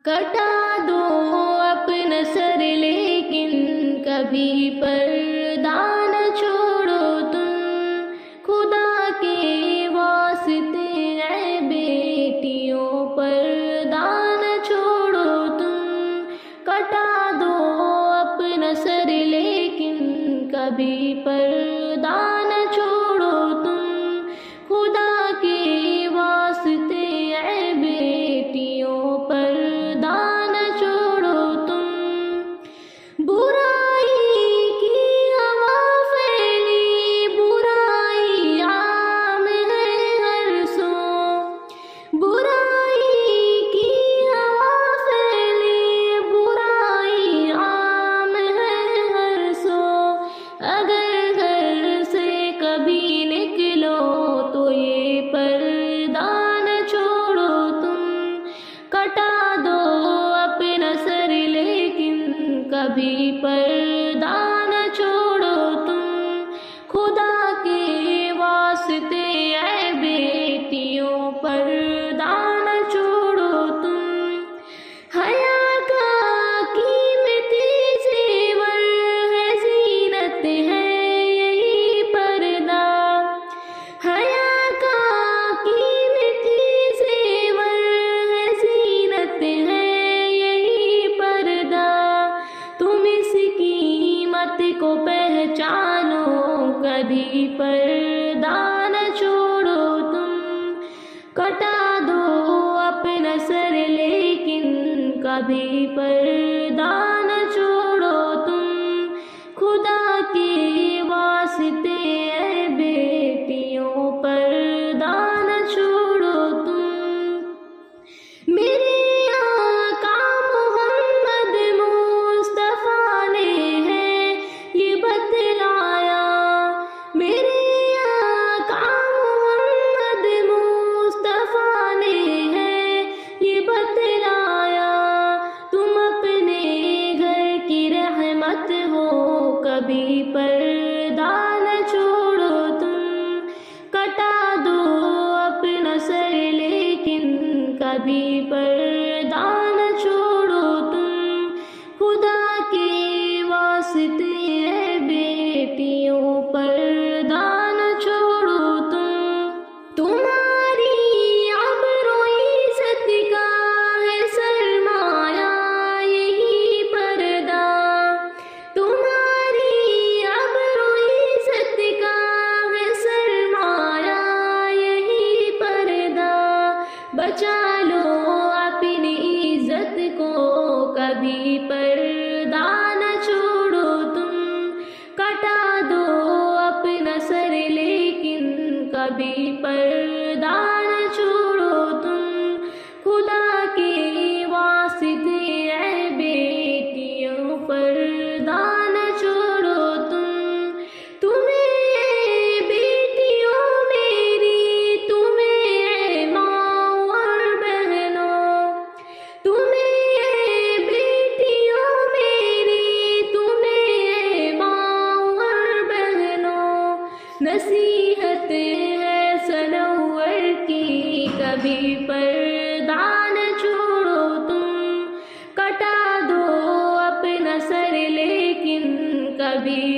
کٹا دو اپنا سر لیکن کبھی پردہ نہ چھوڑو تم، خدا کے واسطے اے بیٹیوں پردہ نہ چھوڑو تم، کٹا دو اپنا سر لیکن کبھی پردہ نہ چھوڑو تم، خدا کے واسطے اے بیٹیوں پردہ نہ چھوڑو تم۔ برائی کی ہوا پھیلی، برائی عام ہے ہر سو، برائی کی ہوا پھیلی، برائی عام ہے ہر سو، اگر گھر سے کبھی نکلو تو یہ پردہ نہ چھوڑو تم، کٹا دو اپنا سر لیکن کبھی پردہ نہ چھوڑو تم، خدا کے واسطے اے بیٹیوں پردہ نہ چھوڑو تم۔ حیا کا قیمتی زیور ہے، زینت ہے یہی پردہ، حیا کا قیمتی زیور ہے، زینت ہے یہی پردہ، تم اس قیمت کو پہچانو، کبھی پردہ نہ چھوڑو تم، کٹا دو اپنا سر لیکن کبھی پردہ نہ چھوڑو تم، خدا کے واسطے اے بیٹیوں پردہ نہ چھوڑو تم۔ میرے آقا محمد مصطفیٰ نے ہے یہ بتلایا، میرے آقا محمد مصطفیٰ نے ہے یہ بتلایا، تم اپنے گھر کی رحمت ہو، کبھی پردہ نہ چھوڑو تم، کٹا دو اپنا سر لیکن کبھی پردہ نہ چھوڑو تم، خدا کے واسطے اے بیٹیوں پردہ نہ چھوڑو تم۔ تمہاری عبر و عزت کا ہے سرمایہ یہی پردہ، تمہاری عبر و عزت کا ہے سرمایہ یہی پردہ، بچا لو اپنی عزت کو، کبھی پردہ نہ چھوڑو تم، کٹا دو اپنا سر لیکن کبھی پردہ نہ چھوڑو تم، خدا کے واسطے اے بیٹیوں پردہ نہ چھوڑو تم۔ تمہیں بیٹیوں میری، تمہیں ماں اور بہنوں، تمہیں بیٹیوں میری، تمہیں ماں اور بہنوں، نصیحت ہے سنور کی، کبھی پردہ نہ چھوڑو تم، کٹا دو اپنا سر لیکن کبھی